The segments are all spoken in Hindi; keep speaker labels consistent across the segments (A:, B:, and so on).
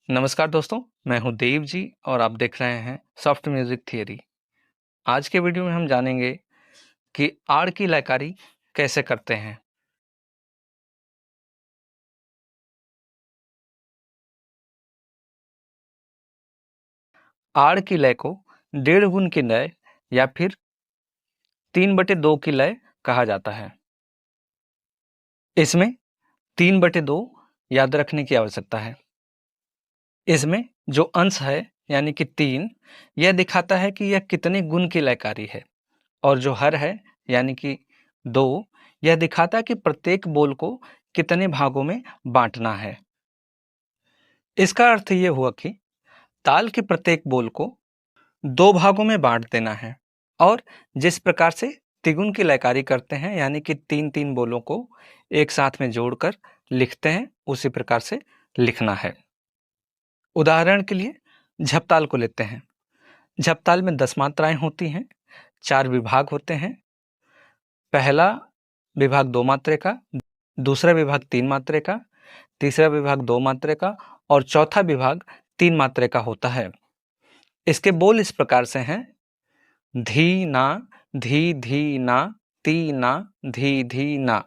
A: नमस्कार दोस्तों, मैं हूं देव जी और आप देख रहे हैं सॉफ्ट म्यूजिक थियरी। आज के वीडियो में हम जानेंगे कि आड़ की लयकारी कैसे करते हैं। आड़ की लय को 1.5 गुण की लय या फिर 3/2 की लय कहा जाता है। इसमें 3/2 याद रखने की आवश्यकता है। इसमें जो अंश है यानी कि 3, यह दिखाता है कि यह कितने गुण की लयकारी है, और जो हर है यानी कि 2, यह दिखाता है कि प्रत्येक बोल को कितने भागों में बांटना है। इसका अर्थ यह हुआ कि ताल के प्रत्येक बोल को 2 भागों में बांट देना है, और जिस प्रकार से तिगुन की लयकारी करते हैं यानी कि 3-3 बोलों को एक साथ में जोड़कर लिखते हैं, उसी प्रकार से लिखना है। उदाहरण के लिए झपताल को लेते हैं। झपताल में 10 मात्राएं होती हैं, 4 विभाग होते हैं। पहला विभाग 2 मात्रे का, दूसरा विभाग 3 मात्रे का, तीसरा विभाग 2 मात्रे का और चौथा विभाग 3 मात्रे का होता है। इसके बोल इस प्रकार से हैं: धी ना, धी धी ना, ती ना, धी धी ना।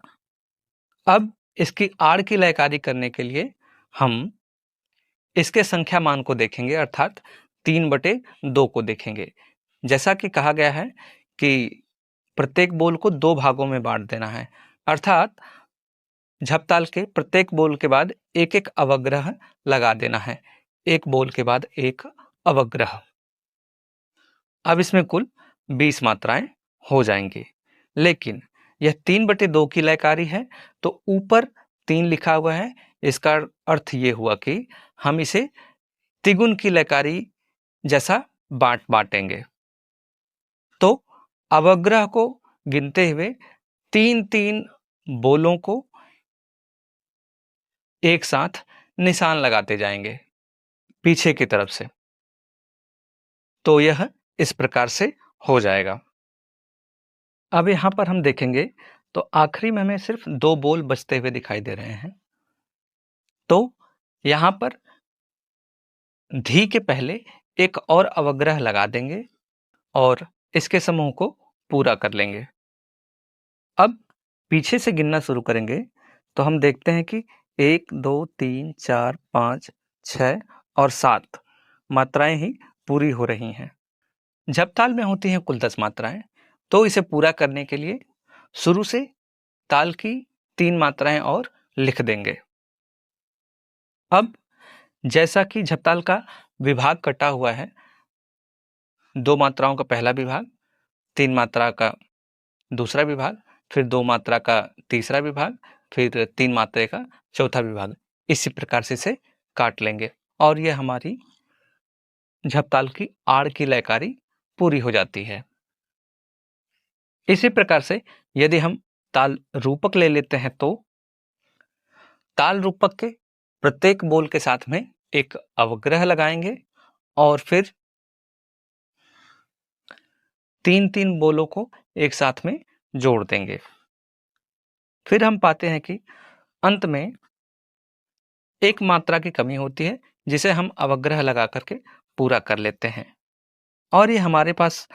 A: अब इसकी आड़ की लयकारी करने के लिए हम इसके संख्या मान को देखेंगे, अर्थात 3/2 को देखेंगे। जैसा कि कहा गया है कि प्रत्येक बोल को 2 भागों में बांट देना है, अर्थात झपताल के प्रत्येक बोल के बाद एक एक अवग्रह लगा देना है, एक बोल के बाद एक अवग्रह। अब इसमें कुल 20 मात्राएं हो जाएंगी, लेकिन यह 3/2 की लयकारी है, तो ऊपर 3 लिखा हुआ है। इसका अर्थ ये हुआ कि हम इसे तिगुन की लयकारी जैसा बांटेंगे। तो अवग्रह को गिनते हुए 3-3 बोलों को एक साथ निशान लगाते जाएंगे पीछे की तरफ से, तो यह इस प्रकार से हो जाएगा। अब यहां पर हम देखेंगे तो आखिरी में हमें सिर्फ 2 बोल बचते हुए दिखाई दे रहे हैं। तो यहां पर धी के पहले एक और अवग्रह लगा देंगे और इसके समूह को पूरा कर लेंगे। अब पीछे से गिनना शुरू करेंगे तो हम देखते हैं कि 1 2 3 4 5 6 और 7 मात्राएं ही पूरी हो रही हैं। झपताल में होती हैं कुल 10 मात्राएं, तो इसे पूरा करने के लिए शुरू से ताल की 3 मात्राएं और लिख देंगे। अब जैसा कि झपताल का विभाग कटा हुआ है, 2 मात्राओं का पहला विभाग, 3 मात्रा का दूसरा विभाग, फिर 2 मात्रा का तीसरा विभाग, फिर 3 मात्रा का चौथा विभाग, इसी प्रकार से इसे काट लेंगे और यह हमारी झपताल की आड़ की लयकारी पूरी हो जाती है। इसी प्रकार से यदि हम ताल रूपक ले लेते हैं तो ताल रूपक के प्रत्येक बोल के साथ में एक अवग्रह लगाएंगे और फिर 3-3 बोलों को एक साथ में जोड़ देंगे। फिर हम पाते हैं कि अंत में एक मात्रा की कमी होती है, जिसे हम अवग्रह लगा करके पूरा कर लेते हैं, और ये हमारे पास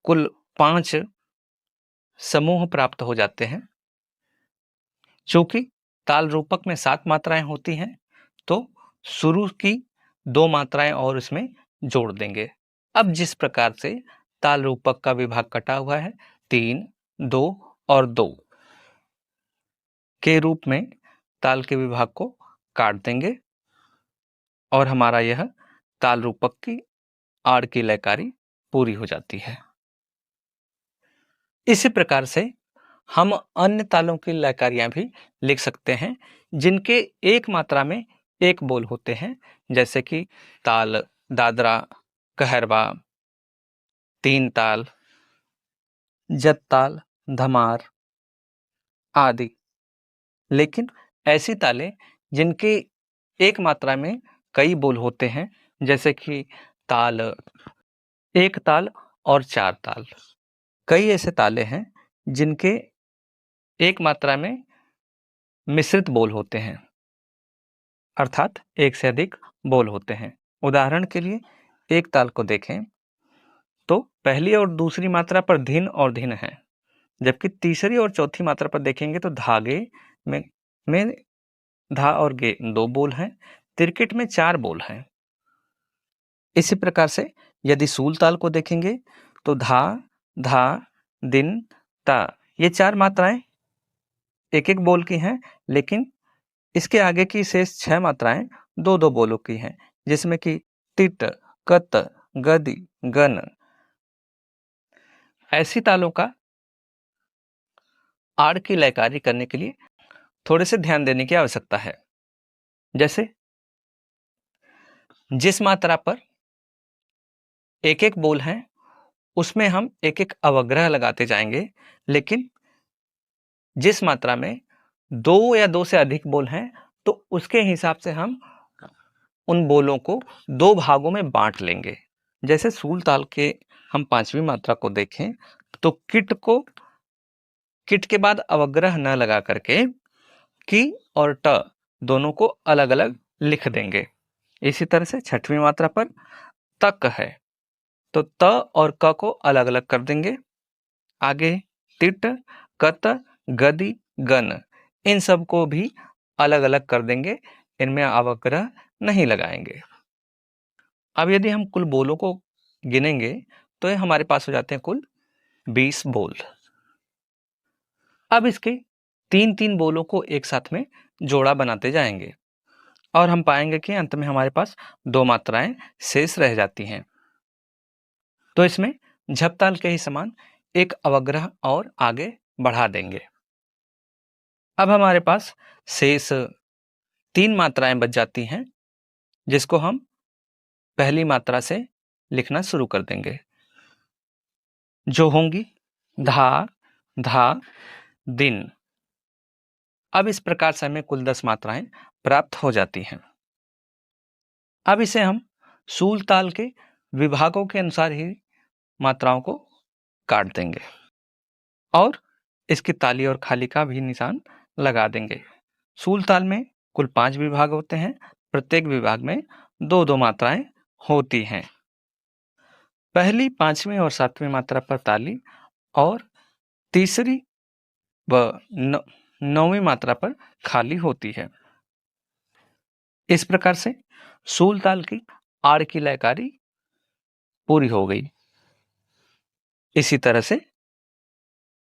A: कुल 5 समूह प्राप्त हो जाते हैं। चूंकि ताल रूपक में 7 मात्राएं होती हैं, तो शुरू की 2 मात्राएं और इसमें जोड़ देंगे। अब जिस प्रकार से ताल रूपक का विभाग कटा हुआ है 3, 2 और 2 के रूप में ताल के विभाग को काट देंगे और हमारा यह ताल रूपक की आड़ की लयकारी पूरी हो जाती है। इसी प्रकार से हम अन्य तालों की लयकारियां भी लिख सकते हैं जिनके एक मात्रा में एक बोल होते हैं, जैसे कि ताल दादरा, कहरवा, तीन ताल, जत्ताल, धमार आदि। लेकिन ऐसी तालें जिनके एक मात्रा में कई बोल होते हैं, जैसे कि ताल, एक ताल और 4 ताल। कई ऐसे ताले हैं जिनके एक मात्रा में मिश्रित बोल होते हैं, अर्थात एक से अधिक बोल होते हैं। उदाहरण के लिए एक ताल को देखें तो पहली और दूसरी मात्रा पर धिन और धिन है, जबकि तीसरी और चौथी मात्रा पर देखेंगे तो धागे में धा और गे 2 बोल हैं, तिरकिट में 4 बोल हैं। इसी प्रकार से यदि सूल ताल को देखेंगे तो धा, धा, दिन, ता ये 4 मात्राएं एक एक बोल की हैं, लेकिन इसके आगे की शेष 6 मात्राएं 2-2 बोलों की हैं, जिसमें कि तिट, कत, गदि, गन। ऐसी तालों का आड़ की लयकारी करने के लिए थोड़े से ध्यान देने की आवश्यकता है। जैसे जिस मात्रा पर एक एक बोल हैं उसमें हम एक एक अवग्रह लगाते जाएंगे, लेकिन जिस मात्रा में 2 या 2 से अधिक बोल हैं तो उसके हिसाब से हम उन बोलों को 2 भागों में बांट लेंगे। जैसे सूल ताल के हम 5वीं मात्रा को देखें तो किट के बाद अवग्रह न लगा करके की और ट दोनों को अलग अलग लिख देंगे। इसी तरह से 6वीं मात्रा पर तक है तो त और क को अलग अलग कर देंगे। आगे तिट, कत, गदि, गन इन सब को भी अलग अलग कर देंगे, इनमें अवग्रह नहीं लगाएंगे। अब यदि हम कुल बोलों को गिनेंगे तो ये हमारे पास हो जाते हैं कुल 20 बोल। अब इसके 3-3 बोलों को एक साथ में जोड़ा बनाते जाएंगे और हम पाएंगे कि अंत में हमारे पास 2 मात्राएं शेष रह जाती हैं। तो इसमें झपताल के ही समान एक अवग्रह और आगे बढ़ा देंगे। अब हमारे पास शेष 3 मात्राएं बच जाती हैं, जिसको हम पहली मात्रा से लिखना शुरू कर देंगे, जो होंगी धा, धा, दिन। अब इस प्रकार से हमें कुल 10 मात्राएं प्राप्त हो जाती हैं। अब इसे हम सूल ताल के विभागों के अनुसार ही मात्राओं को काट देंगे और इसकी ताली और खाली का भी निशान लगा देंगे। सूल ताल में कुल 5 विभाग होते हैं, प्रत्येक विभाग में 2-2 मात्राएं होती हैं। पहली, 5वीं और 7वीं मात्रा पर ताली और तीसरी व 9वीं मात्रा पर खाली होती है। इस प्रकार से सूल ताल की आड़ की लयकारी पूरी हो गई। इसी तरह से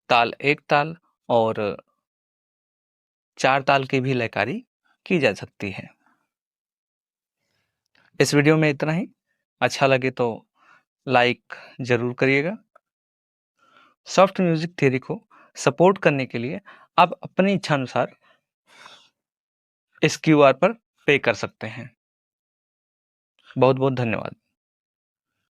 A: ताल 1 ताल और 4 ताल की भी लयकारी की जा सकती है। इस वीडियो में इतना ही। अच्छा लगे तो लाइक जरूर करिएगा। सॉफ्ट म्यूजिक थ्योरी को सपोर्ट करने के लिए आप अपनी इच्छा अनुसार इस क्यूआर पर पे कर सकते हैं। बहुत बहुत धन्यवाद।